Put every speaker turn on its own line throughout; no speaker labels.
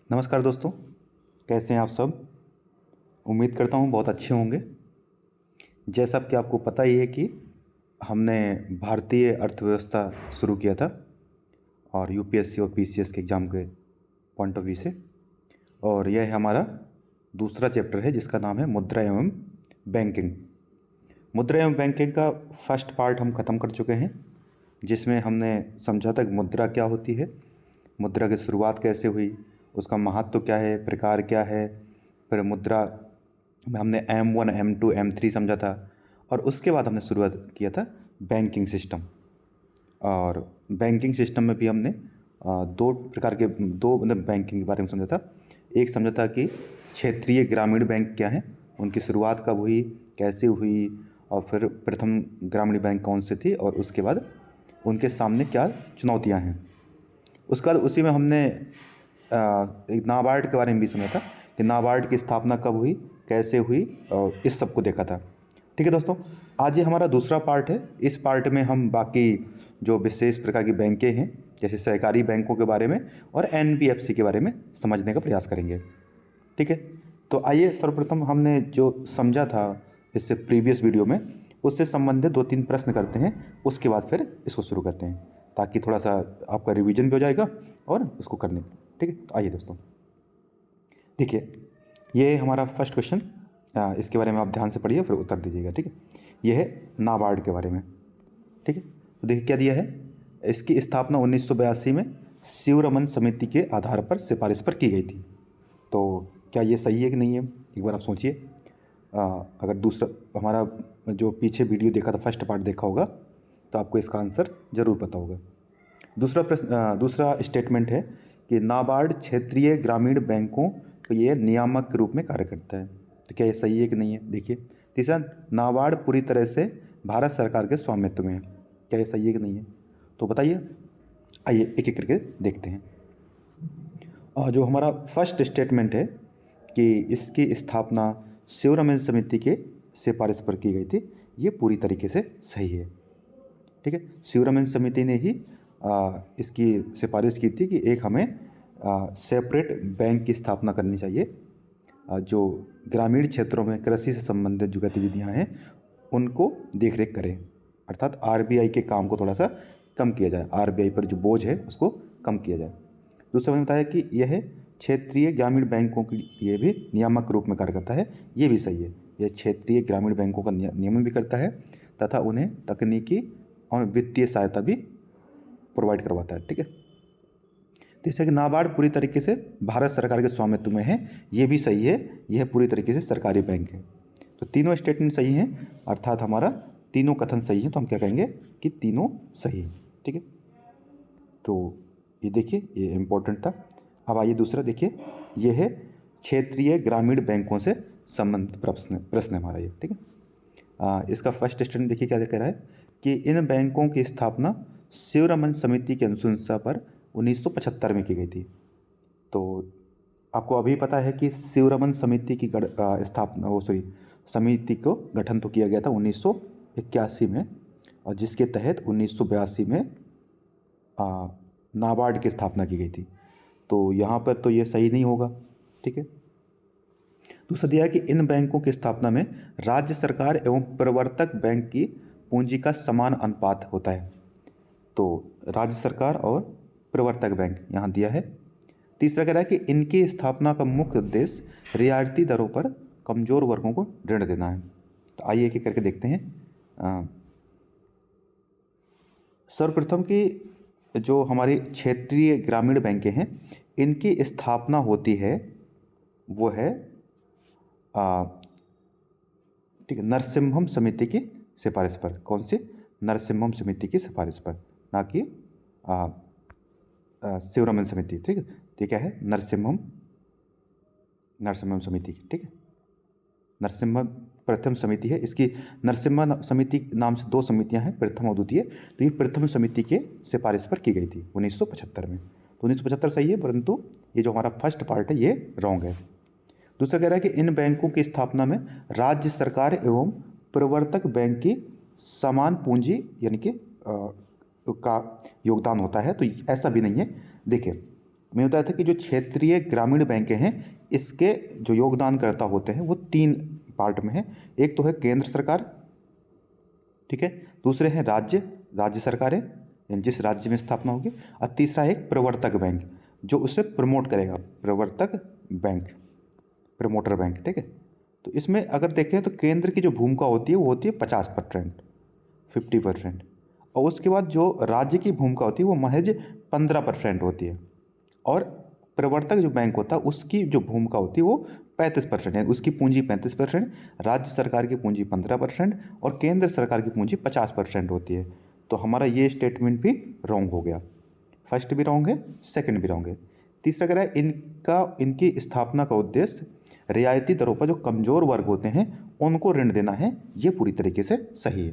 नमस्कार दोस्तों, कैसे हैं आप सब। उम्मीद करता हूँ बहुत अच्छे होंगे। जैसा कि आपको पता ही है कि हमने भारतीय अर्थव्यवस्था शुरू किया था और यूपीएससी और पीसीएस के एग्ज़ाम के पॉइंट ऑफ व्यू से। और यह हमारा दूसरा चैप्टर है जिसका नाम है मुद्रा एवं बैंकिंग। मुद्रा एवं बैंकिंग का फर्स्ट पार्ट हम ख़त्म कर चुके हैं, जिसमें हमने समझा था कि मुद्रा क्या होती है, मुद्रा की शुरुआत कैसे हुई, उसका महत्व क्या है, प्रकार क्या है। फिर मुद्रा में हमने M1 M2 M3 समझा था और उसके बाद हमने शुरुआत किया था बैंकिंग सिस्टम। और बैंकिंग सिस्टम में भी हमने दो प्रकार के मतलब बैंकिंग के बारे में समझा था। एक समझा था कि क्षेत्रीय ग्रामीण बैंक क्या है, उनकी शुरुआत कब हुई, कैसे हुई, और फिर प्रथम ग्रामीण बैंक कौन से थी और उसके बाद उनके सामने क्या चुनौतियां हैं। उसके बाद उसी में हमने एक नाबार्ड के बारे में भी समझा था कि नाबार्ड की स्थापना कब हुई, कैसे हुई, और इस सब को देखा था। ठीक है दोस्तों, आज ये हमारा दूसरा पार्ट है। इस पार्ट में हम बाकी जो विशेष प्रकार की बैंकें हैं, जैसे सहकारी बैंकों के बारे में और एनबीएफसी के बारे में समझने का प्रयास करेंगे। ठीक है, तो आइए सर्वप्रथम हमने जो समझा था इससे प्रीवियस वीडियो में, उससे संबंधित 2-3 प्रश्न करते हैं। उसके बाद फिर इसको शुरू करते हैं ताकि थोड़ा सा आपका रिवीजन भी हो जाएगा और उसको करने। ठीक है, तो आइए दोस्तों, देखिए ये हमारा फर्स्ट क्वेश्चन। इसके बारे में आप ध्यान से पढ़िए फिर उत्तर दीजिएगा। ठीक है, ये है नाबार्ड के बारे में। ठीक है, तो देखिए क्या दिया है। इसकी स्थापना 1982 में शिवरमन समिति के आधार पर सिफारिश पर की गई थी। तो क्या ये सही है कि नहीं है, एक बार आप सोचिए। अगर दूसरा हमारा जो पीछे वीडियो देखा था, फर्स्ट पार्ट देखा होगा, तो आपको इसका आंसर ज़रूर पता होगा। दूसरा प्रश्न, दूसरा स्टेटमेंट है कि नाबार्ड क्षेत्रीय ग्रामीण बैंकों को ये नियामक के रूप में कार्य करता है। तो क्या ये सही है कि नहीं है, देखिए। तीसरा, नाबार्ड पूरी तरह से भारत सरकार के स्वामित्व में है। क्या ये सही है कि नहीं है, तो बताइए। आइए एक एक करके देखते हैं। और जो हमारा फर्स्ट स्टेटमेंट है कि इसकी स्थापना शिवरमन समिति के सिफारिश पर की गई थी, ये पूरी तरीके से सही है। ठीक है, शिवरमन समिति ने ही इसकी सिफारिश की थी कि एक हमें सेपरेट बैंक की स्थापना करनी चाहिए, जो ग्रामीण क्षेत्रों में कृषि से संबंधित जो गतिविधियां हैं उनको देखरेख करें, अर्थात आरबीआई के काम को थोड़ा सा कम किया जाए, आरबीआई पर जो बोझ है उसको कम किया जाए। दूसरा मैंने बताया कि यह क्षेत्रीय ग्रामीण बैंकों की ये भी नियामक रूप में कार्य करता है, ये भी सही है। यह क्षेत्रीय ग्रामीण बैंकों का नियमन भी करता है तथा उन्हें तकनीकी और वित्तीय सहायता भी प्रोवाइड करवाता है। ठीक है, जैसे कि नाबार्ड पूरी तरीके से भारत सरकार के स्वामित्व में है, ये भी सही है। यह पूरी तरीके से सरकारी बैंक है। तो तीनों स्टेटमेंट सही हैं, अर्थात हमारा तीनों कथन सही है, तो हम क्या कहेंगे कि तीनों सही है। ठीक है, तो ये देखिए ये इम्पोर्टेंट था। अब आइए दूसरा देखिए, ये है क्षेत्रीय ग्रामीण बैंकों से संबंधित प्रश्न है हमारा ये। ठीक है, इसका फर्स्ट स्टेटमेंट देखिए क्या कह रहा है कि इन बैंकों की स्थापना शिवरमन समिति की अनुशंसा पर 1975 में की गई थी। तो आपको अभी पता है कि शिवरमन समिति की स्थापना समिति को गठन तो किया गया था 1981 में, और जिसके तहत 1982 में नाबार्ड की स्थापना की गई थी। तो यहाँ पर तो ये सही नहीं होगा। ठीक है, दूसरा दिया है कि इन बैंकों की स्थापना में राज्य सरकार एवं प्रवर्तक बैंक की पूंजी का समान अनुपात होता है। तो राज्य सरकार और प्रवर्तक बैंक यहाँ दिया है। तीसरा कह रहा है कि इनकी स्थापना का मुख्य उद्देश्य रियायती दरों पर कमजोर वर्गों को ऋण देना है। तो आइए एक एक करके देखते हैं। सर्वप्रथम की जो हमारी क्षेत्रीय ग्रामीण बैंकें हैं, इनकी स्थापना होती है वो है ठीक है नरसिम्हम समिति की सिफारिश पर। कौन सी? नरसिम्हम समिति की सिफारिश पर, ना कि शिवरमन समिति। ठीक है, तो क्या है नरसिम्हम समिति की। ठीक है, नरसिम्हा प्रथम समिति है। इसकी नरसिम्हा समिति नाम से 2 समितियां हैं, प्रथम और द्वितीय। तो ये प्रथम समिति के सिफारिश पर की गई थी 1975 में। तो 1975 सही है, परंतु ये जो हमारा फर्स्ट पार्ट है ये रॉन्ग है। दूसरा कह रहा है कि इन बैंकों की स्थापना में राज्य सरकार एवं प्रवर्तक बैंक की समान पूंजी यानी कि का योगदान होता है। तो ऐसा भी नहीं है। देखिए मैंने बताया था कि जो क्षेत्रीय ग्रामीण बैंक हैं इसके जो योगदानकर्ता होते हैं वो 3 पार्ट में हैं। एक तो है केंद्र सरकार, ठीक है, दूसरे हैं राज्य सरकारें यानी जिस राज्य में स्थापना होगी, और तीसरा है एक प्रवर्तक बैंक जो उसे प्रमोट करेगा, प्रवर्तक बैंक, प्रमोटर बैंक, ठीक है। तो इसमें अगर देखें तो केंद्र की जो भूमिका होती है वो होती है 50%, 50%, और उसके बाद जो राज्य की भूमिका होती है वो महज 15% होती है, और प्रवर्तक जो बैंक होता है उसकी जो भूमिका होती है वो 35% है, उसकी पूंजी 35%, राज्य सरकार की पूंजी 15% और केंद्र सरकार की पूंजी 50% होती है। तो हमारा ये स्टेटमेंट भी रॉन्ग हो गया, फर्स्ट भी रॉन्ग है, सेकंड भी रॉन्ग है। तीसरा कह रहा है इनकी स्थापना का उद्देश्य रियायती दरों पर जो कमज़ोर वर्ग होते हैं उनको ऋण देना है, ये पूरी तरीके से सही है।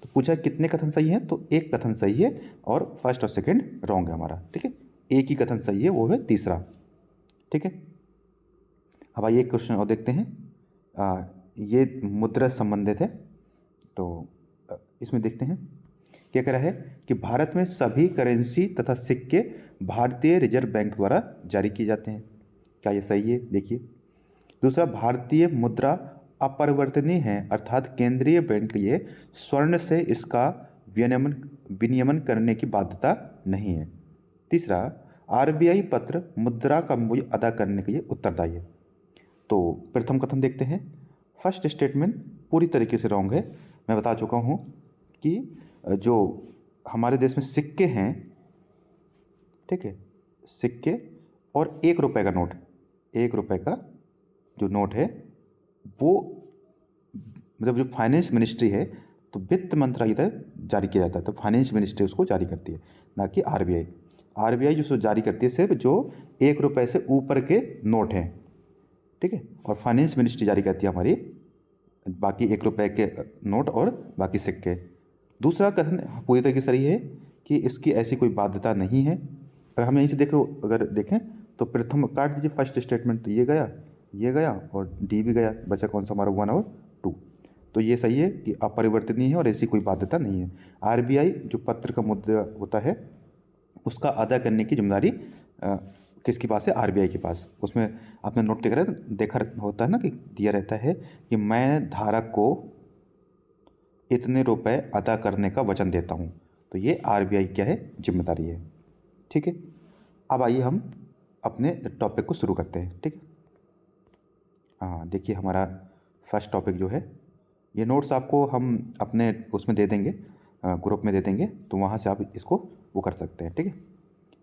तो पूछा कितने कथन सही हैं, तो एक कथन सही है और फर्स्ट और सेकंड रॉन्ग है हमारा, ठीक है। एक ही कथन सही है, वो है तीसरा, ठीक है। अब आइए एक क्वेश्चन और देखते हैं। ये मुद्रा संबंधित है, तो इसमें देखते हैं क्या कह रहा है कि भारत में सभी करेंसी तथा सिक्के भारतीय रिजर्व बैंक द्वारा जारी किए जाते हैं। क्या ये सही है? देखिए। दूसरा, भारतीय मुद्रा अपरिवर्तनीय है, अर्थात केंद्रीय बैंक ये स्वर्ण से इसका विनियमन करने की बाध्यता नहीं है। तीसरा, आरबीआई पत्र मुद्रा का मूल्य अदा करने के लिए उत्तरदायी है। तो प्रथम कथन देखते हैं। फर्स्ट स्टेटमेंट पूरी तरीके से रॉन्ग है। मैं बता चुका हूँ कि जो हमारे देश में सिक्के हैं, ठीक है, सिक्के और 1 रुपये का नोट, 1 रुपये का जो नोट है वो मतलब जो फाइनेंस मिनिस्ट्री है, तो वित्त मंत्रालय इधर जारी किया जाता है, तो फाइनेंस मिनिस्ट्री उसको जारी करती है, ना कि आरबीआई। आरबीआई जो जारी करती है सिर्फ जो 1 रुपये से ऊपर के नोट हैं, ठीक है, और फाइनेंस मिनिस्ट्री जारी करती है हमारी बाकी 1 रुपये के नोट और बाकी सिक्के। दूसरा कथन पूरी तरीके से सही है कि इसकी ऐसी कोई बाध्यता नहीं है। अगर हम यहीं से अगर देखें तो प्रथम काट दीजिए, फर्स्ट स्टेटमेंट तो ये गया और डी भी गया, बचा कौन सा हमारा 1 और 2। तो ये सही है कि अपरिवर्तनीय है और ऐसी कोई बाध्यता नहीं है। आरबीआई जो पत्र का मुद्रा होता है उसका अदा करने की जिम्मेदारी किसके पास है? आरबीआई के पास। उसमें आपने नोट देखा होता है ना कि दिया रहता है कि मैं धारक को इतने रुपए अदा करने का वचन देता हूँ। तो ये आरबीआई क्या है? जिम्मेदारी है, ठीक है। अब आइए हम अपने टॉपिक को शुरू करते हैं, ठीक है। हाँ, देखिए हमारा फर्स्ट टॉपिक जो है, ये नोट्स आपको हम अपने उसमें दे देंगे, ग्रुप में दे देंगे, तो वहाँ से आप इसको वो कर सकते हैं, ठीक है।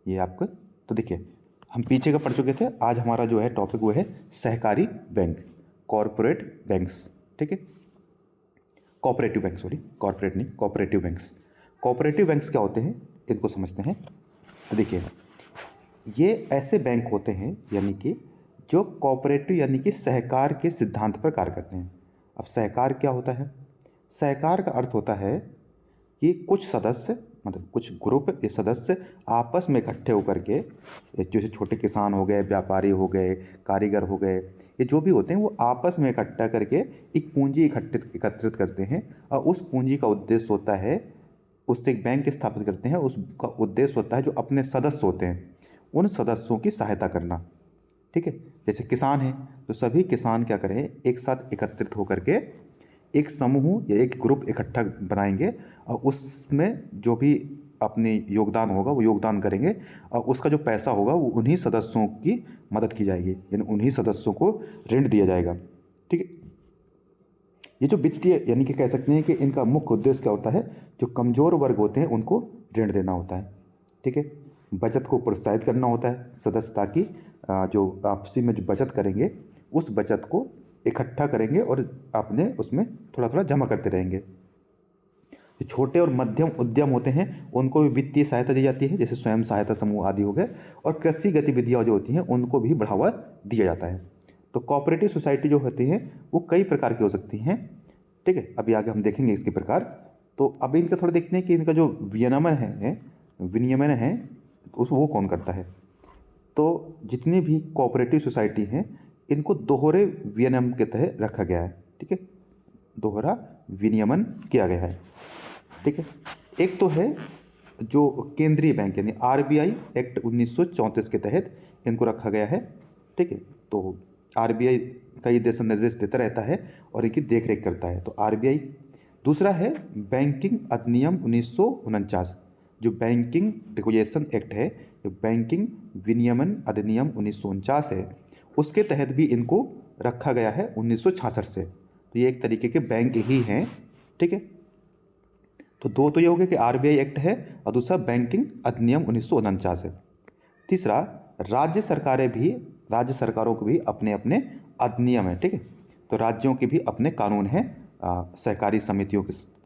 ये आपको, तो देखिए हम पीछे का पढ़ चुके थे, आज हमारा जो है टॉपिक वो है सहकारी बैंक, कॉरपोरेट बैंक्स, ठीक है। कोऑपरेटिव बैंक, सॉरी कॉरपोरेट नहीं, कोऑपरेटिव बैंक्स। कोऑपरेटिव बैंक्स क्या होते हैं इनको समझते हैं। तो देखिए ये ऐसे बैंक होते हैं यानी कि जो कोऑपरेटिव यानी कि सहकार के सिद्धांत पर कार्य करते हैं। अब सहकार क्या होता है? सहकार का अर्थ होता है कि कुछ सदस्य, मतलब कुछ ग्रुप के सदस्य आपस में इकट्ठे होकर के, जैसे छोटे किसान हो गए, व्यापारी हो गए, कारीगर हो गए, ये जो भी होते हैं वो आपस में इकट्ठा करके एक पूंजी एकत्रित करते हैं, और उस पूंजी का उद्देश्य होता है, उससे एक बैंक स्थापित करते हैं, उसका उद्देश्य होता है जो अपने सदस्य होते हैं उन सदस्यों की सहायता करना, ठीक है। जैसे किसान हैं तो सभी किसान क्या करें, एक साथ एकत्रित होकर के एक समूह या एक ग्रुप इकट्ठा बनाएंगे, और उसमें जो भी अपने योगदान होगा वो योगदान करेंगे, और उसका जो पैसा होगा वो उन्हीं सदस्यों की मदद की जाएगी, यानी उन्हीं सदस्यों को ऋण दिया जाएगा, ठीक है। ये जो वित्तीय यानी कि कह सकते हैं कि इनका मुख्य उद्देश्य क्या होता है, जो कमज़ोर वर्ग होते हैं उनको ऋण देना होता है, ठीक है। बचत को प्रोत्साहित करना होता है सदस्य, ताकि जो आपसी में जो बचत करेंगे उस बचत को इकट्ठा करेंगे और अपने उसमें थोड़ा थोड़ा जमा करते रहेंगे। जो छोटे और मध्यम उद्यम होते हैं उनको भी वित्तीय सहायता दी जाती है, जैसे स्वयं सहायता समूह आदि हो गए, और कृषि गतिविधियाँ जो होती हैं उनको भी बढ़ावा दिया जाता है। तो कोऑपरेटिव सोसाइटी जो होती हैं वो कई प्रकार की हो सकती हैं, ठीक है। अभी आगे हम देखेंगे इसके प्रकार। तो अभी इनका थोड़ा देखते हैं कि इनका जो विनियमन है उस वो कौन करता है। तो जितनी भी कोऑपरेटिव सोसाइटी हैं इनको दोहरे विनियमन के तहत रखा गया है, ठीक है, दोहरा विनियमन किया गया है, ठीक है। एक तो है जो केंद्रीय बैंक यानी आरबीआई एक्ट 1934 के तहत इनको रखा गया है। ठीक है, तो आरबीआई कई दिशा निर्देश देता रहता है और इनकी देखरेख करता है, तो आरबीआई। दूसरा है बैंकिंग अधिनियम 1949, जो बैंकिंग रेगुलेशन एक्ट है, जो बैंकिंग विनियमन अधिनियम 1949 है, उसके तहत भी इनको रखा गया है 1966 से। तो ये एक तरीके के बैंक ही हैं। ठीक है, तो दो तो ये हो गया कि आरबीआई एक्ट है और दूसरा बैंकिंग अधिनियम 1949 है। तीसरा, राज्य सरकारों के भी अपने अपने अधिनियम है। ठीक है, तो राज्यों के भी अपने कानून हैं, सहकारी समितियों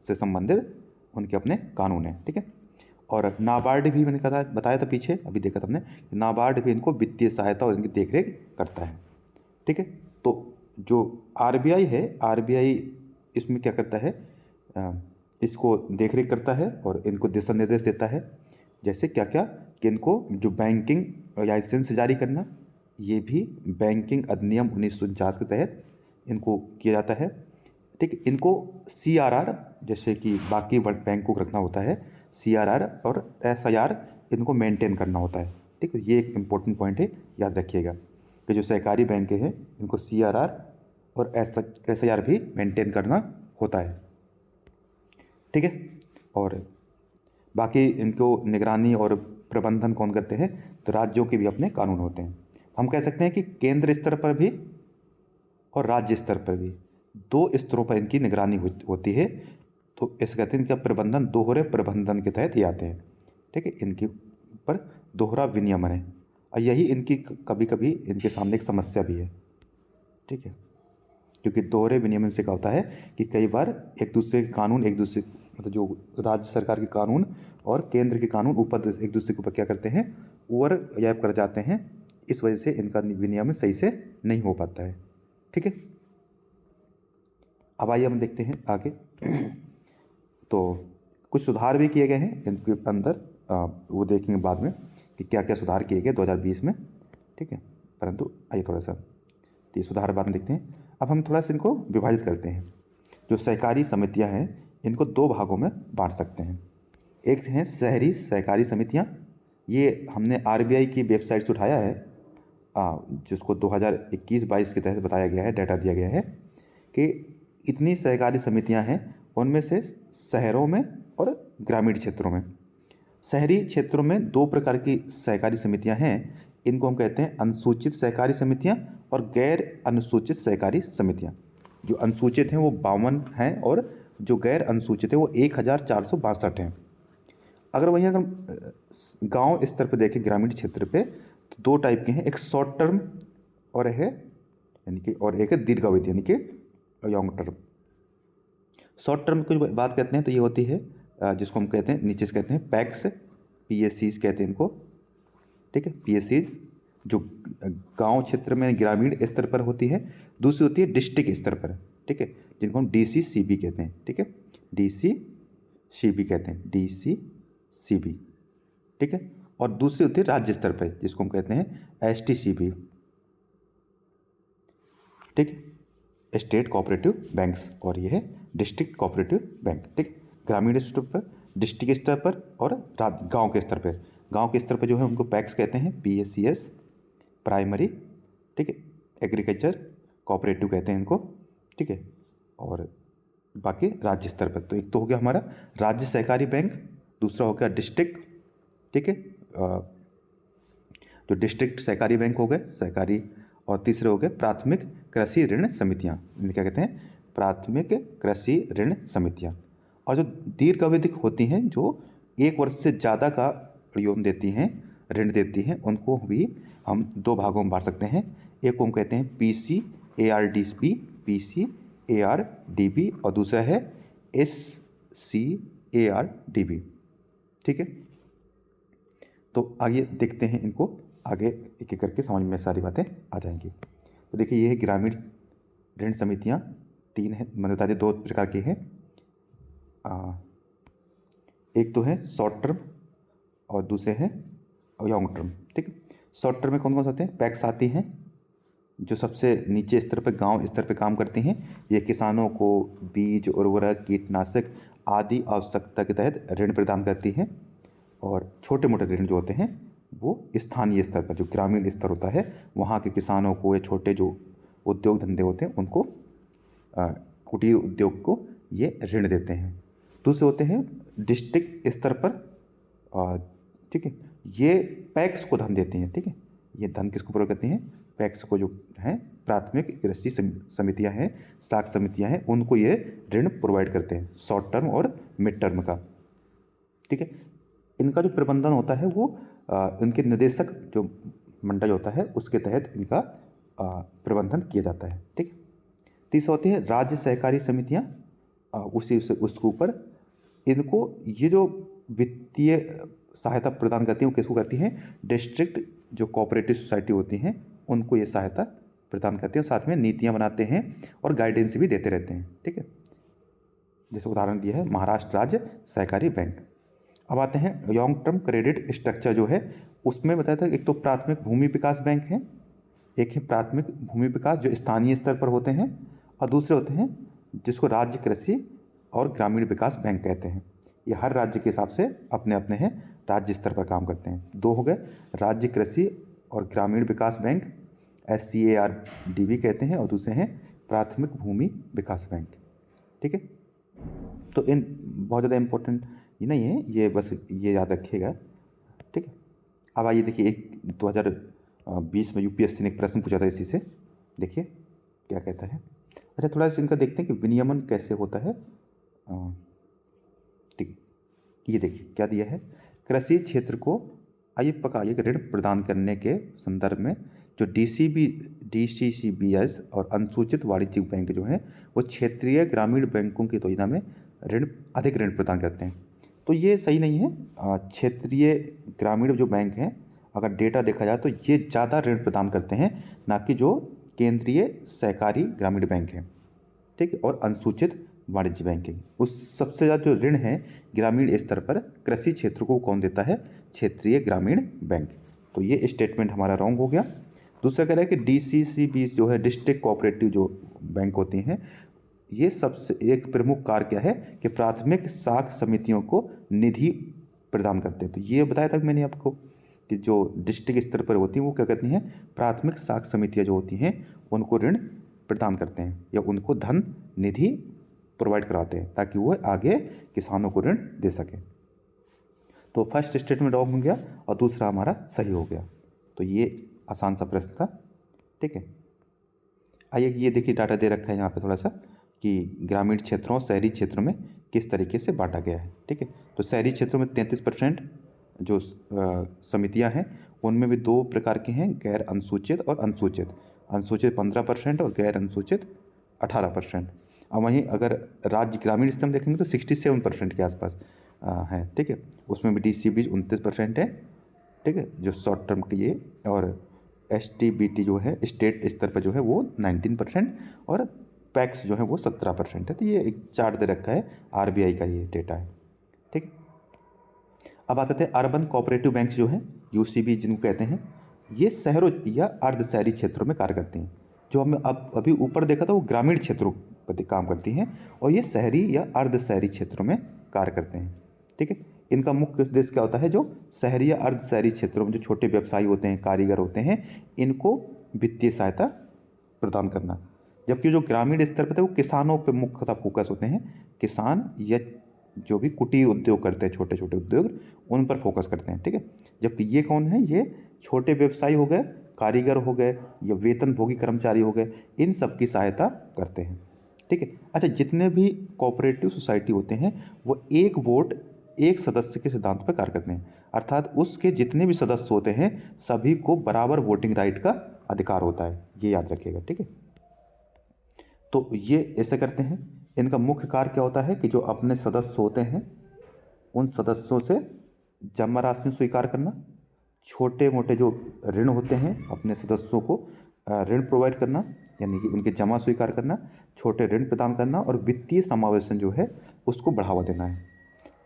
से संबंधित उनके अपने कानून हैं। ठीक है, और नाबार्ड भी मैंने कहा बताया था पीछे, अभी देखा था हमने, नाबार्ड भी इनको वित्तीय सहायता और इनकी देखरेख करता है। ठीक है, तो जो आरबीआई है, आरबीआई इसमें क्या करता है, इसको देखरेख करता है और इनको दिशा निर्देश देता है, जैसे क्या क्या कि इनको जो बैंकिंग लाइसेंस जारी करना, ये भी बैंकिंग अधिनियम 1949 के तहत इनको किया जाता है। ठीक, इनको सीआरआर जैसे कि बाकी बैंकों को रखना होता है, सीआरआर और एसआईआर इनको मेंटेन करना होता है। ठीक है, ये एक इम्पोर्टेंट पॉइंट है, याद रखिएगा कि जो सहकारी बैंक हैं इनको सीआरआर और एसआईआर भी मेंटेन करना होता है। ठीक है, और बाकी इनको निगरानी और प्रबंधन कौन करते हैं, तो राज्यों के भी अपने कानून होते हैं। हम कह सकते हैं कि केंद्र स्तर पर भी और राज्य स्तर पर भी दो स्तरों पर इनकी निगरानी होती है। तो इसे कहते हैं इनका प्रबंधन दोहरे प्रबंधन के तहत ही आते हैं। ठीक है, इनके ऊपर दोहरा विनियमन है और यही इनकी कभी कभी इनके सामने एक समस्या भी है। ठीक है, क्योंकि दोहरे विनियमन से क्या होता है कि कई बार एक दूसरे के कानून, एक दूसरे मतलब जो राज्य सरकार के कानून और केंद्र के कानून ऊपर एक दूसरे के ऊपर क्या करते हैं, ओवरलैप कर जाते हैं। इस वजह से इनका विनियमन सही से नहीं हो पाता है। ठीक है, अब आइए हम देखते हैं आगे। तो कुछ सुधार भी किए गए हैं इनके अंदर, वो देखेंगे बाद में कि क्या क्या सुधार किए गए 2020 में। ठीक है, परंतु आइए थोड़ा सा ये सुधार बाद में देखते हैं। अब हम थोड़ा सा इनको विभाजित करते हैं। जो सहकारी समितियां हैं इनको दो भागों में बांट सकते हैं। एक हैं शहरी सहकारी समितियां, ये हमने आरबीआई की वेबसाइट से उठाया है, जिसको 2021-22 के तहत बताया गया है, डाटा दिया गया है कि इतनी सहकारी समितियां हैं, उनमें से शहरों में और ग्रामीण क्षेत्रों में। शहरी क्षेत्रों में दो प्रकार की सहकारी समितियां हैं, इनको हम कहते हैं अनुसूचित सहकारी समितियां और गैर अनुसूचित सहकारी समितियां। जो अनुसूचित हैं वो 52 हैं और जो गैर अनुसूचित है वो 1462 हैं। अगर वहीं अगर गांव स्तर पर देखें, ग्रामीण क्षेत्र पे, तो दो टाइप के हैं, एक शॉर्ट टर्म और है यानी कि और एक है दीर्घावधि यानी कि लॉन्ग टर्म। शॉर्ट टर्म की बात करते हैं तो ये होती है जिसको हम कहते हैं नीचे से कहते हैं पैक्स, पीएससीज कहते हैं इनको। ठीक है, पीएससीज जो गांव क्षेत्र में ग्रामीण स्तर पर होती है। दूसरी होती है डिस्ट्रिक्ट स्तर पर। ठीक है, जिनको हम डीसीसीबी कहते हैं। ठीक है, डीसीसीबी कहते हैं, डीसीसीबी। ठीक है, और दूसरी होती है राज्य स्तर पर जिसको हम कहते हैं एसटीसीबी। ठीक है, स्टेट कोऑपरेटिव बैंक्स, और ये है डिस्ट्रिक्ट कोऑपरेटिव बैंक। ठीक, ग्रामीण स्तर पर, डिस्ट्रिक्ट स्तर पर और गांव के स्तर पर। गांव के स्तर पर जो है उनको पैक्स कहते हैं, पीएससीएस प्राइमरी। ठीक है, एग्रीकल्चर कोऑपरेटिव कहते हैं इनको। ठीक है, और बाकी राज्य स्तर पर तो एक तो हो गया हमारा राज्य सहकारी बैंक, दूसरा हो गया डिस्ट्रिक्ट। ठीक है, जो डिस्ट्रिक्ट सहकारी बैंक हो गए सहकारी, और तीसरे हो गए प्राथमिक कृषि ऋण समितियाँ, क्या कहते हैं, प्राथमिक कृषि ऋण समितियाँ। और जो दीर्घावधिक होती हैं, जो 1 वर्ष से ज़्यादा का लोन देती हैं, ऋण देती हैं, उनको भी हम दो भागों में बांट सकते हैं। एक को हम कहते हैं पीसीएआरडीबी, पीसीएआरडीबी, और दूसरा है एससीएआरडीबी। ठीक है, तो आइए देखते हैं इनको, आगे एक एक करके समझ में सारी बातें आ जाएंगी। तो देखिए, ये है ग्रामीण ऋण समितियाँ, 3 हैं, मैंने बता दिया 2 प्रकार की हैं। एक तो है शॉर्ट टर्म और दूसरे हैं लॉन्ग टर्म। ठीक है, शॉर्ट टर्म में कौन कौन से होते हैं, पैक्स आती हैं जो सबसे नीचे स्तर पर, गांव स्तर पर काम करती हैं। ये किसानों को बीज, उर्वरक, कीटनाशक आदि आवश्यकता के तहत ऋण प्रदान करती हैं। और छोटे मोटे ऋण जो होते हैं वो स्थानीय स्तर पर, जो ग्रामीण स्तर होता है, वहाँ के किसानों को या छोटे जो उद्योग धंधे होते हैं उनको, कुटीर उद्योग को ये ऋण देते हैं। दूसरे होते हैं डिस्ट्रिक्ट स्तर पर, ठीक है, ये पैक्स को धन देते हैं। ठीक है, ये धन किसको प्रोवाइड करती हैं? पैक्स को, जो हैं प्राथमिक कृषि समितियां हैं, साख समितियां हैं, उनको ये ऋण प्रोवाइड करते हैं, शॉर्ट टर्म और मिड टर्म का। ठीक है, इनका जो प्रबंधन होता है वो इनके निदेशक जो मंडल होता है उसके तहत इनका प्रबंधन किया जाता है। ठीक है, तीसरा होती है राज्य सहकारी समितियां, उसी से उसके ऊपर इनको ये जो वित्तीय सहायता प्रदान करती हैं वो किसको करती हैं? डिस्ट्रिक्ट जो कोऑपरेटिव सोसाइटी होती हैं उनको ये सहायता प्रदान करते हैं, साथ में नीतियां बनाते हैं और गाइडेंस भी देते रहते हैं। ठीक है, जैसे उदाहरण दिया है महाराष्ट्र राज्य सहकारी बैंक। अब आते हैं लॉन्ग टर्म क्रेडिट स्ट्रक्चर जो है, उसमें बताया था एक तो प्राथमिक भूमि विकास बैंक है, एक है प्राथमिक भूमि विकास जो स्थानीय स्तर पर होते हैं, और दूसरे होते हैं जिसको राज्य कृषि और ग्रामीण विकास बैंक कहते हैं। ये हर राज्य के हिसाब से अपने अपने हैं, राज्य स्तर पर काम करते हैं। दो हो गए राज्य कृषि और ग्रामीण विकास बैंक, SCARDB कहते हैं, और दूसरे हैं प्राथमिक भूमि विकास बैंक। ठीक है, तो इन बहुत ज़्यादा इम्पोर्टेंट ये नहीं है, ये बस ये याद रखिएगा। ठीक है, अब आइए देखिए, एक 2020 में UPSC ने एक प्रश्न पूछा था इसी से, देखिए क्या कहता है। अच्छा, थोड़ा सा इनका देखते हैं कि विनियमन कैसे होता है। ठीक, ये देखिए क्या दिया है, कृषि क्षेत्र को अल्पकालिक ऋण प्रदान करने के संदर्भ में जो DCCBS और अनुसूचित वाणिज्यिक बैंक जो हैं वो क्षेत्रीय ग्रामीण बैंकों की तुलना में अधिक ऋण प्रदान करते हैं। तो ये सही नहीं है। क्षेत्रीय ग्रामीण जो बैंक हैं, अगर डेटा देखा जाए तो ये ज़्यादा ऋण प्रदान करते हैं, ना कि जो केंद्रीय सहकारी ग्रामीण बैंक हैं। ठीक है, और अनुसूचित वाणिज्य बैंकिंग, उस सबसे ज़्यादा जो ऋण है ग्रामीण स्तर पर कृषि क्षेत्र को कौन देता है? क्षेत्रीय ग्रामीण बैंक। तो ये स्टेटमेंट हमारा रॉन्ग हो गया। दूसरा कह रहा है कि DCCB जो है डिस्ट्रिक्ट कोऑपरेटिव जो बैंक होती हैं, ये सबसे एक प्रमुख कार्य क्या है कि प्राथमिक साख समितियों को निधि प्रदान करते हैं। तो ये बताया था मैंने आपको कि जो डिस्ट्रिक्ट स्तर पर होती हैं वो क्या करती हैं? प्राथमिक साख समितियाँ जो होती हैं उनको ऋण प्रदान करते हैं या उनको धन निधि प्रोवाइड कराते हैं ताकि वो आगे किसानों को ऋण दे सकें। तो फर्स्ट स्टेटमेंट रॉन्ग हो गया और दूसरा हमारा सही हो गया। तो ये आसान सा प्रश्न था। ठीक है, आइए ये देखिए डाटा दे रखा है यहाँ पे थोड़ा सा कि ग्रामीण क्षेत्रों और शहरी क्षेत्रों में किस तरीके से बांटा गया है। ठीक है, तो शहरी क्षेत्रों में 33% जो समितियाँ हैं उनमें भी दो प्रकार की हैं, गैर अनुसूचित और अनुसूचित। अनुसूचित 15% और गैर अनुसूचित 18%। और वहीं अगर राज्य ग्रामीण स्तर में देखेंगे तो 67% के आसपास है। ठीक है, उसमें भी DCB 29% है। ठीक है, जो शॉर्ट टर्म के ये, और STBT जो है स्टेट स्तर पर जो है वो 19% और पैक्स जो है वो 17% है। तो ये एक चार्ट दे रखा है, RBI का ये डेटा है। ठीक, अब आते थे अर्बन कोऑपरेटिव बैंक्स जो हैं, UCB जिनको कहते हैं, ये शहरों या अर्ध शहरी क्षेत्रों में कार्य करती हैं। जो हमने अब अभी ऊपर देखा था वो ग्रामीण क्षेत्रों पर काम करती हैं, और ये शहरी या अर्ध शहरी क्षेत्रों में कार्य करते हैं। ठीक है, इनका मुख्य उद्देश्य क्या होता है? जो शहरी या अर्ध शहरी क्षेत्रों में जो छोटे व्यवसायी होते हैं, कारीगर होते हैं, इनको वित्तीय सहायता प्रदान करना। जबकि जो ग्रामीण स्तर पर थे वो किसानों पर मुख्यतः फोकस होते हैं, किसान या जो भी कुटीर उद्योग करते हैं, छोटे छोटे उद्योग, उन पर फोकस करते हैं। ठीक है, जबकि ये कौन है? ये छोटे व्यवसायी हो गए, कारीगर हो गए या वेतनभोगी कर्मचारी हो गए, इन सब की सहायता करते हैं। ठीक है, अच्छा, जितने भी कोऑपरेटिव सोसाइटी होते हैं वो एक वोट एक सदस्य के सिद्धांत पर कार्य करते हैं, अर्थात उसके जितने भी सदस्य होते हैं सभी को बराबर वोटिंग राइट का अधिकार होता है, ये याद रखिएगा। ठीक है, तो ये ऐसे करते हैं। इनका मुख्य कार्य क्या होता है कि जो अपने सदस्य होते हैं उन सदस्यों से जमा राशि स्वीकार करना, छोटे मोटे जो ऋण होते हैं अपने सदस्यों को ऋण प्रोवाइड करना, यानी कि उनके जमा स्वीकार करना, छोटे ऋण प्रदान करना, और वित्तीय समावेशन जो है उसको बढ़ावा देना है।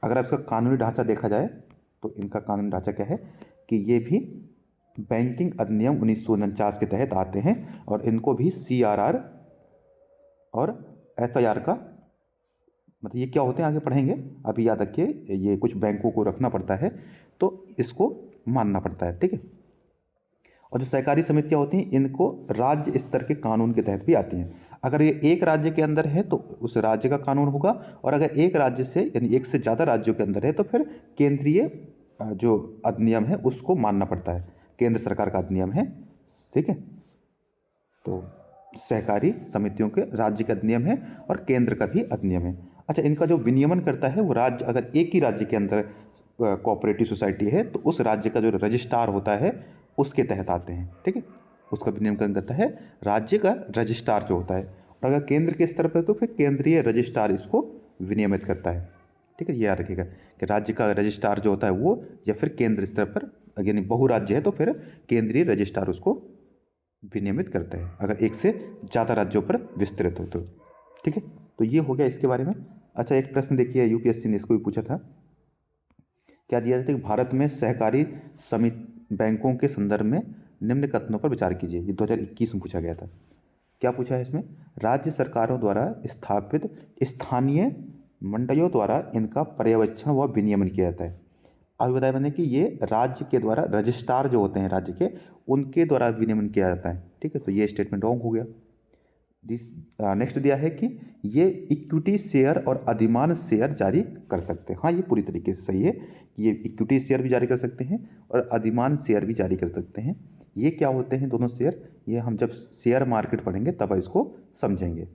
अगर इसका कानूनी ढांचा देखा जाए तो इनका कानूनी ढांचा क्या है कि ये भी बैंकिंग अधिनियम 1949 के तहत आते हैं, और इनको भी CRR और SIR का मतलब ये क्या होते हैं आगे पढ़ेंगे, अभी याद रखिए ये कुछ बैंकों को रखना पड़ता है तो इसको मानना पड़ता है, ठीक है। और जो सहकारी समितियां होती हैं इनको राज्य स्तर के कानून के तहत भी आती हैं। अगर ये एक राज्य के अंदर है तो उस राज्य का कानून होगा, और अगर एक राज्य से यानी एक से ज़्यादा राज्यों के अंदर है तो फिर केंद्रीय जो अधिनियम है उसको मानना पड़ता है, केंद्र सरकार का अधिनियम है, ठीक है। तो सहकारी समितियों के राज्य का अधिनियम है और केंद्र का भी अधिनियम है। अच्छा, इनका जो विनियमन करता है वो राज्य, अगर एक ही राज्य के अंदर कोऑपरेटिव सोसाइटी है तो उस राज्य का जो रजिस्ट्रार होता है उसके तहत आते हैं, ठीक है। उसका विनियमन करता है राज्य का रजिस्ट्रार जो होता है, और अगर केंद्र के स्तर पर तो फिर केंद्रीय रजिस्ट्रार इसको विनियमित करता है, ठीक है। ये याद रखिएगा कि राज्य का रजिस्ट्रार जो होता है वो, या फिर केंद्र स्तर पर यानी बहुराज्य है तो फिर केंद्रीय रजिस्ट्रार उसको विनियमित करते हैं, अगर एक से ज़्यादा राज्यों पर विस्तृत हो तो, ठीक है। तो ये हो गया इसके बारे में। अच्छा, एक प्रश्न देखिए यूपीएससी ने इसको भी पूछा था, क्या दिया जाता है कि भारत में सहकारी समिति बैंकों के संदर्भ में निम्न कथनों पर विचार कीजिए। ये 2021 में पूछा गया था। क्या पूछा है इसमें, राज्य सरकारों द्वारा स्थापित स्थानीय मंडलियों द्वारा इनका पर्यवेक्षण व विनियमन किया जाता है। अभी बताया मैंने कि ये राज्य के द्वारा रजिस्ट्रार जो होते हैं राज्य के, उनके द्वारा विनियमन किया जाता है, ठीक है। तो ये स्टेटमेंट रॉन्ग हो गया। नेक्स्ट दिया है कि ये इक्विटी शेयर और अधिमान शेयर जारी कर सकते हैं। हाँ, ये पूरी तरीके से सही है कि ये इक्विटी शेयर भी जारी कर सकते हैं और अधिमान शेयर भी जारी कर सकते हैं। ये क्या होते हैं दोनों शेयर, ये हम जब शेयर मार्केट पढ़ेंगे तब इसको समझेंगे।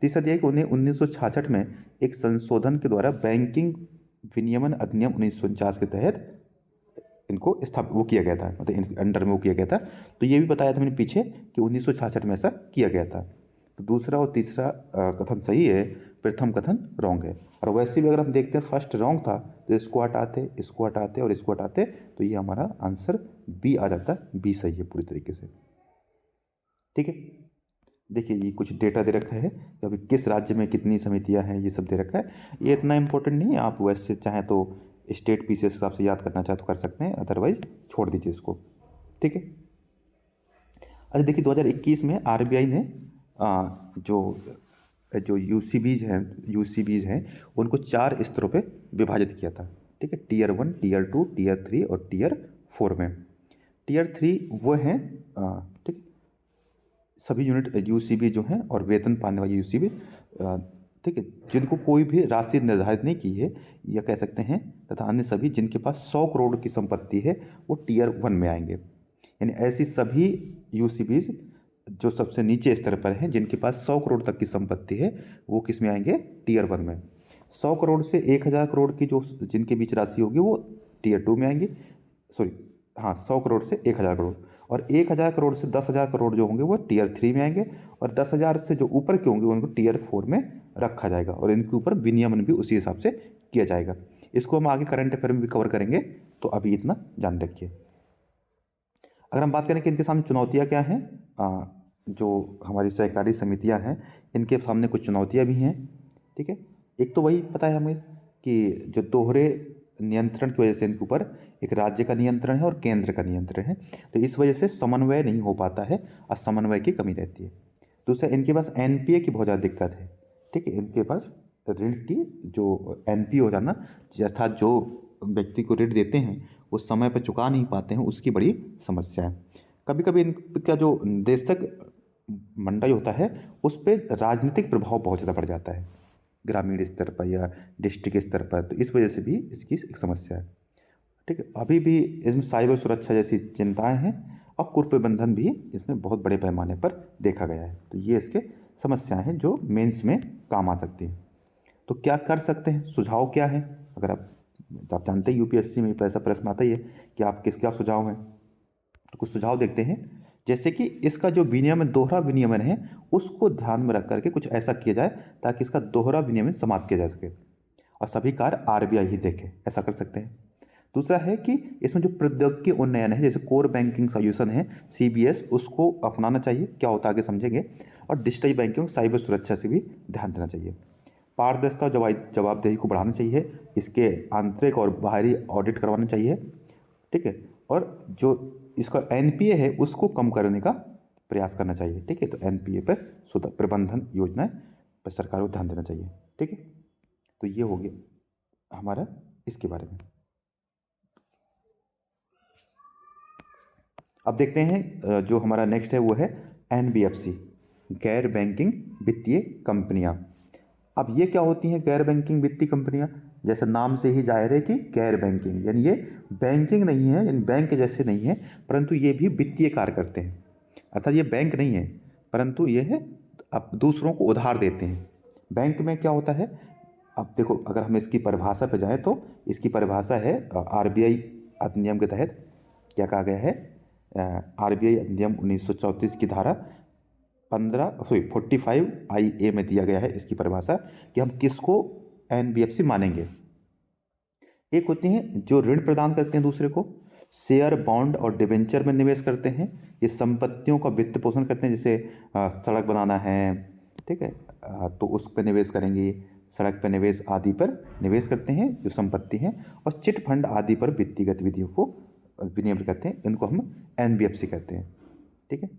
तीसरा दिया है कि उन्हें 1966 में एक संशोधन के द्वारा बैंकिंग विनियमन अधिनियम 1949 के तहत इनको स्थापित वो किया गया था, मतलब अंडर में वो किया गया था। तो ये भी बताया था मैंने पीछे कि 1966 में ऐसा किया गया था। तो दूसरा और तीसरा कथन सही है, प्रथम कथन रॉन्ग है। और वैसे भी अगर हम देखते हैं फर्स्ट रॉन्ग था तो इसको हटाते, इसको हटाते और इसको हटाते तो ये हमारा आंसर बी आ जाता, बी सही है पूरी तरीके से, ठीक है। देखिए ये कुछ डेटा दे रखा है कि अभी किस राज्य में कितनी समितियां हैं, ये सब दे रखा है। ये इतना इंपॉर्टेंट नहीं है, आप वैसे चाहें तो स्टेट पीसीएस के हिसाब से याद करना चाहे तो कर सकते हैं, अदरवाइज छोड़ दीजिए इसको, ठीक है। अच्छा देखिए 2021 में आरबीआई ने जो जो यूसीबीज हैं उनको 4 स्तरों पे विभाजित किया था, ठीक है। टीयर 1, टीयर 2, टीयर 3 और टीयर 4 में। टीयर 3 वो हैं, ठीक है, सभी यूनिट यूसीबी जो हैं और वेतन पाने वाली यूसीबी, ठीक है, जिनको कोई भी राशि निर्धारित नहीं की है या कह सकते हैं, तथा अन्य सभी जिनके पास 100 करोड़ की संपत्ति है वो टीयर 1 में आएंगे। यानी ऐसी सभी यूसीबीज जो सबसे नीचे स्तर पर हैं जिनके पास 100 करोड़ तक की संपत्ति है वो किस में आएंगे, टीयर 1 में। 100 करोड़ से 1000 करोड़ की जो जिनके बीच राशि होगी वो टीयर 2 में आएंगी, सॉरी हाँ 100 करोड़ से 1000 करोड़, और 1000 करोड़ से 10,000 करोड़ जो होंगे वो टीयर 3 में आएंगे, और 10,000 से जो ऊपर के होंगे उनको टीयर 4 में रखा जाएगा, और इनके ऊपर विनियमन भी उसी हिसाब से किया जाएगा। इसको हम आगे करंट अफेयर में भी कवर करेंगे, तो अभी इतना जान रखिए। अगर हम बात करें कि इनके सामने चुनौतियाँ क्या हैं, जो हमारी सहकारी समितियाँ हैं इनके सामने कुछ चुनौतियाँ भी हैं, ठीक है। एक तो वही पता है हमें कि जो दोहरे नियंत्रण की वजह से इनके ऊपर एक राज्य का नियंत्रण है और केंद्र का नियंत्रण है, तो इस वजह से समन्वय नहीं हो पाता है और समन्वय की कमी रहती है। दूसरा, इनके पास एनपीए की बहुत ज़्यादा दिक्कत है, ठीक है। इनके पास ऋण की जो एनपीए हो जाना, अर्थात जो व्यक्ति को ऋण देते हैं वो समय पर चुका नहीं पाते हैं, उसकी बड़ी समस्या है। कभी कभी इनका जो निदेशक मंडल होता है उस पर राजनीतिक प्रभाव बहुत ज़्यादा बढ़ जाता है, ग्रामीण स्तर पर या डिस्ट्रिक्ट स्तर पर, तो इस वजह से भी इसकी एक समस्या है, ठीक है। अभी भी इसमें साइबर सुरक्षा जैसी चिंताएं हैं और कुप्रबंधन भी इसमें बहुत बड़े पैमाने पर देखा गया है। तो ये इसके समस्याएं हैं जो मेंस में काम आ सकती हैं। तो क्या कर सकते हैं, सुझाव क्या है, अगर आप जानते हैं यूपीएससी में ऐसा प्रश्न आता ही है कि आप किस क्या सुझाव हैं, तो कुछ सुझाव देखते हैं। जैसे कि इसका जो विनियमन, दोहरा विनियमन है उसको ध्यान में रख करके कुछ ऐसा किया जाए ताकि इसका दोहरा विनियमन समाप्त किया जा सके और सभी कार्य आरबीआई ही देखे, ऐसा कर सकते हैं। दूसरा है कि इसमें जो प्रौद्योगिकी उन्नयन है, जैसे कोर बैंकिंग सॉल्यूशन है सीबीएस, उसको अपनाना चाहिए, क्या होता है आगे समझेंगे। और डिजिटल बैंकिंग, साइबर सुरक्षा से भी ध्यान देना चाहिए। पारदर्शिता और जवाबदेही को बढ़ाना चाहिए, इसके आंतरिक और बाहरी ऑडिट करवाना चाहिए, ठीक है। और जो इसका एनपीए है उसको कम करने का प्रयास करना चाहिए, ठीक है। तो एनपीए पर प्रबंधन योजनाएं पर सरकार को ध्यान देना चाहिए, ठीक है। तो ये हो गया हमारा इसके बारे में। अब देखते हैं जो हमारा नेक्स्ट है वो है एनबीएफसी, गैर बैंकिंग वित्तीय कंपनियां। अब ये क्या होती हैं गैर बैंकिंग वित्तीय कंपनियां? जैसे नाम से ही जाहिर है कि गैर बैंकिंग, यानी ये बैंकिंग नहीं है, यानी बैंक जैसे नहीं है, परंतु ये भी वित्तीय कार्य करते हैं। अर्थात ये बैंक नहीं है, परंतु ये है अब दूसरों को उधार देते हैं। बैंक में क्या होता है, अब देखो अगर हम इसकी परिभाषा पर जाएँ तो इसकी परिभाषा है आरबीआई अधिनियम के तहत क्या कहा गया है, आरबीआई अधिनियम 1934 की धारा 45 IA में दिया गया है इसकी परिभाषा कि हम किसको एनबीएफसी मानेंगे। एक होती हैं जो ऋण प्रदान करते हैं दूसरे को, शेयर बॉन्ड और डिबेंचर में निवेश करते हैं, ये संपत्तियों का वित्त पोषण करते हैं, जैसे सड़क बनाना है, ठीक है, तो उस पर निवेश करेंगे, सड़क पर निवेश आदि पर निवेश करते हैं जो संपत्ति हैं, और चिट फंड आदि पर वित्तीय गतिविधियों को विनियमित करते हैं, इनको हम एनबीएफसी कहते हैं। ठीक है।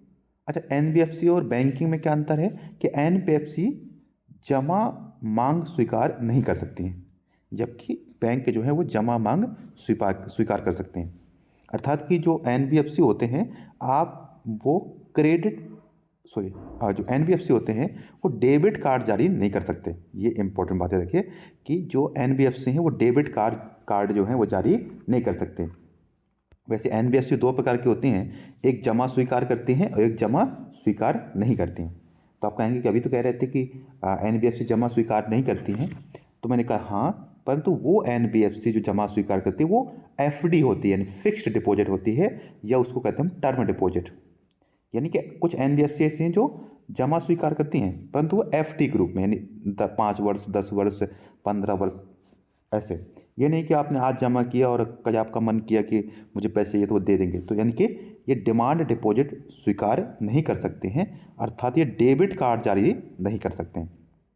अच्छा, एनबीएफसी और बैंकिंग में क्या अंतर है कि एनबीएफसी जमा मांग स्वीकार नहीं कर सकती हैं, जबकि बैंक जो है वो जमा मांग स्वीकार कर सकते हैं। अर्थात कि जो एनबीएफसी होते हैं आप वो जो एनबीएफसी होते हैं वो डेबिट कार्ड जारी नहीं कर सकते। ये इंपॉर्टेंट बात है, देखिए कि जो एनबीएफसी हैं वो डेबिट कार्ड जो है वो जारी नहीं कर सकते। वैसे एनबीएफसी दो प्रकार की होती हैं, एक जमा स्वीकार करती हैं और एक जमा स्वीकार नहीं करती हैं। तो आप कहेंगे कि अभी तो कह रहे थे कि एनबीएफसी जमा स्वीकार नहीं करती हैं, तो मैंने कहा हाँ, परंतु वो एनबीएफसी जो जमा स्वीकार करती है वो एफडी होती है, यानी फिक्स्ड डिपॉजिट होती है, या उसको कहते हैं टर्म डिपॉजिट। यानी कि कुछ एनबीएफसी ऐसी हैं जो जमा स्वीकार करती हैं परंतु वो एफडी ग्रुप में, यानी 5 वर्ष, 10 वर्ष, 15 वर्ष ऐसे। ये नहीं कि आपने आज जमा किया और कल आपका मन किया कि मुझे पैसे ये तो वो दे देंगे, तो यानी कि ये डिमांड डिपॉजिट स्वीकार नहीं कर सकते हैं, अर्थात ये डेबिट कार्ड जारी नहीं कर सकते हैं,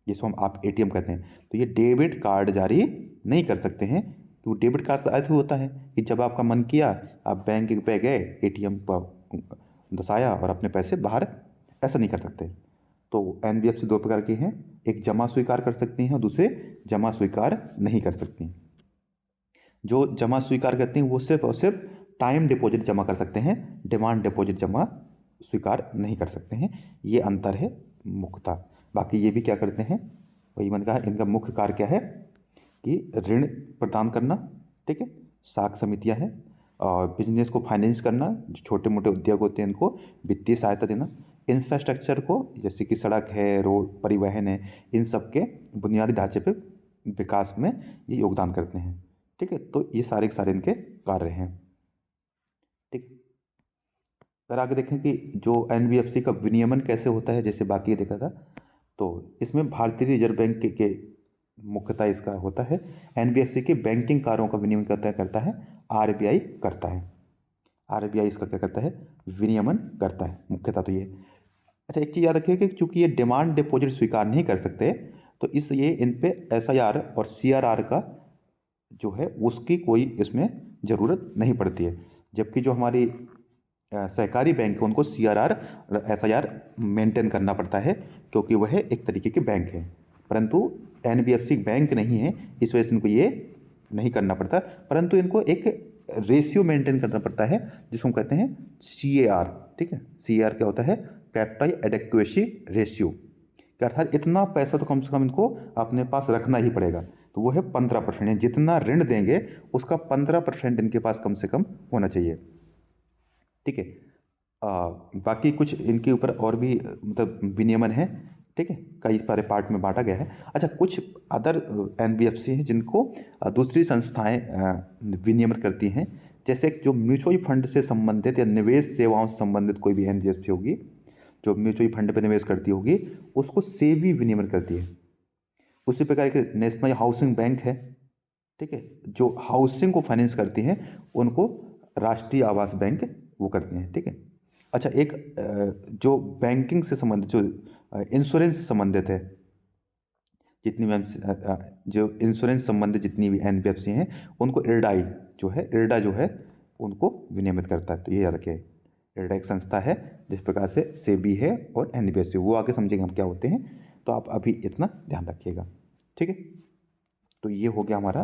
जिसको हम आप एटीएम कहते हैं। तो ये डेबिट कार्ड जारी नहीं कर सकते हैं, क्योंकि डेबिट कार्ड का अर्थ होता है कि जब आपका मन किया आप बैंक पे गए, एटीएम पर दसाया और अपने पैसे बाहर, ऐसा नहीं कर सकते। तो एनबीएफसी दो प्रकार की हैं, एक जमा स्वीकार कर सकती हैं और दूसरे जमा स्वीकार नहीं कर सकती। जो जमा स्वीकार करती हैं वो सिर्फ और सिर्फ टाइम डिपॉजिट जमा कर सकते हैं, डिमांड डिपॉजिट जमा स्वीकार नहीं कर सकते हैं। ये अंतर है मुख्यतः। बाकी ये भी क्या करते हैं, वही मैंने कहा, इनका मुख्य कार्य क्या है कि ऋण प्रदान करना, ठीक है, साख समितियां हैं, और बिजनेस को फाइनेंस करना, जो छोटे मोटे उद्योग होते हैं इनको वित्तीय सहायता देना, इंफ्रास्ट्रक्चर को जैसे कि सड़क है, रोड, परिवहन है, इन सब के बुनियादी ढांचे पे विकास में ये योगदान करते हैं। ठीक है, तो ये सारे के सारे इनके कार्य हैं। ठीक, अगर आगे देखें कि जो एनबीएफसी का विनियमन कैसे होता है, जैसे बाकी ये देखा था, तो इसमें भारतीय रिजर्व बैंक के मुख्यतः इसका होता है। एनबीएफसी के बैंकिंग कार्यों का विनियमन करता है आरबीआई करता है। आरबीआई इसका क्या करता है, विनियमन करता है मुख्यतः तो ये। अच्छा, एक चीज़ याद रखिए कि चूंकि ये डिमांड डिपॉजिट स्वीकार नहीं कर सकते, तो इसलिए इन पे एसआईआर और सीआरआर का जो है उसकी कोई इसमें ज़रूरत नहीं पड़ती है, जबकि जो हमारी सहकारी बैंक है उनको सीआरआर और एसआईआर मेंटेन करना पड़ता है, क्योंकि वह एक तरीके के बैंक है। परंतु एनबीएफसी बैंक नहीं है, इस वजह से इनको ये नहीं करना पड़ता, परंतु इनको एक रेशियो मेंटेन करना पड़ता है, जिसको हम कहते हैं सीएआर। ठीक है, सीएआर क्या होता है, कैपिटल एडेक्वेसी रेशियो, अर्थात इतना पैसा तो कम से कम इनको अपने पास रखना ही पड़ेगा। तो वो है 15%, जितना ऋण देंगे उसका 15% इनके पास कम से कम होना चाहिए। ठीक है, बाकी कुछ इनके ऊपर और भी मतलब विनियमन है। ठीक है, कई सारे पार्ट में बांटा गया है। अच्छा, कुछ अदर एनबीएफसी हैं जिनको दूसरी संस्थाएं विनियमित करती हैं, जैसे जो म्यूचुअल फंड से संबंधित या निवेश सेवाओं से संबंधित कोई भी एनबीएफसी होगी जो म्यूचुअल फंड पर निवेश करती होगी, उसको सेबी विनियमित करती है। उसी प्रकार के नेशनल हाउसिंग बैंक है, ठीक है, जो हाउसिंग को फाइनेंस करती हैं, उनको राष्ट्रीय आवास बैंक वो करते हैं। ठीक है। अच्छा, एक जो बैंकिंग से संबंधित, जो इंश्योरेंस से संबंधित है, जितनी भी जो इंश्योरेंस संबंधित जितनी भी एनबीएफसी हैं, उनको इरडा जो है उनको विनियमित करता है। तो ये याद रखिए, इरडा एक संस्था है जिस प्रकार से सेबी है और एनबीएफसी, वो आगे समझेंगे हम क्या होते हैं। तो आप अभी इतना ध्यान रखिएगा। ठीक है। तो ये हो गया हमारा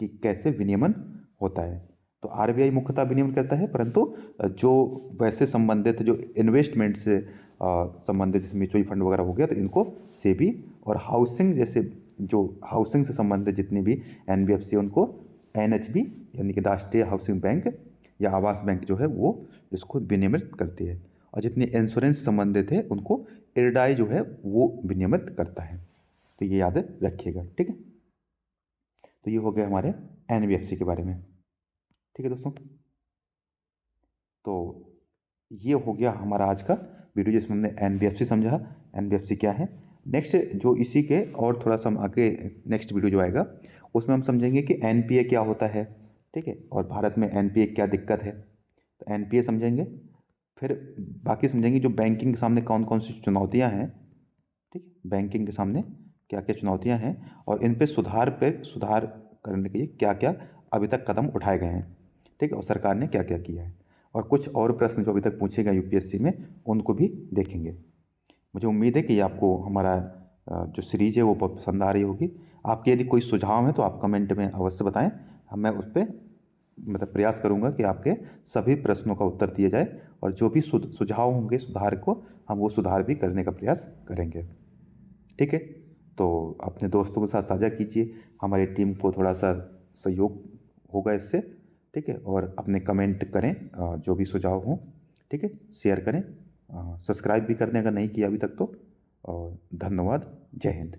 कि कैसे विनियमन होता है। तो आरबीआई मुख्यतः विनियमन करता है, परंतु जो वैसे संबंधित जो इन्वेस्टमेंट से संबंधित जैसे म्यूचुअल फंड वगैरह हो गया, तो इनको सेबी और हाउसिंग जैसे जो हाउसिंग से संबंधित जितनी भी एनबीएफसी उनको एनएचबी यानी कि राष्ट्रीय हाउसिंग बैंक या आवास बैंक जो है वो इसको विनियमित करती है। और जितनी इंश्योरेंस संबंधित है उनको इरडाई जो है वो विनियमित करता है। तो ये याद रखिएगा, ठीक है। तो ये हो गया हमारे एनबीएफसी के बारे में, ठीक है दोस्तों। तो ये हो गया हमारा आज का वीडियो जिसमें हमने एनबीएफसी समझा, एनबीएफसी क्या है। नेक्स्ट जो इसी के और थोड़ा सा हम आगे नेक्स्ट वीडियो जो आएगा उसमें हम समझेंगे कि एनपीए क्या होता है, ठीक है, और भारत में एनपीए क्या दिक्कत है। तो एनपीए समझेंगे, फिर बाकी समझेंगे जो बैंकिंग के सामने कौन कौन सी चुनौतियाँ हैं, ठीक है, बैंकिंग के सामने क्या क्या चुनौतियाँ हैं और इन पे सुधार करने के लिए क्या क्या अभी तक कदम उठाए गए हैं, ठीक है, और सरकार ने क्या क्या किया है। और कुछ और प्रश्न जो अभी तक पूछे गए यूपीएससी में उनको भी देखेंगे। मुझे उम्मीद है कि आपको हमारा जो सीरीज है वो बहुत पसंद आ रही होगी। आपके यदि कोई सुझाव है तो आप कमेंट में अवश्य बताएं, मैं उस पर मतलब प्रयास करूंगा कि आपके सभी प्रश्नों का उत्तर दिया जाए और जो भी सुझाव होंगे सुधार को हम वो सुधार भी करने का प्रयास करेंगे, ठीक है। तो अपने दोस्तों के साथ साझा कीजिए, हमारी टीम को थोड़ा सा सहयोग होगा इससे, ठीक है। और अपने कमेंट करें जो भी सुझाव हों, ठीक है, शेयर करें, सब्सक्राइब भी करने अगर नहीं किया अभी तक तो। और धन्यवाद, जय हिंद।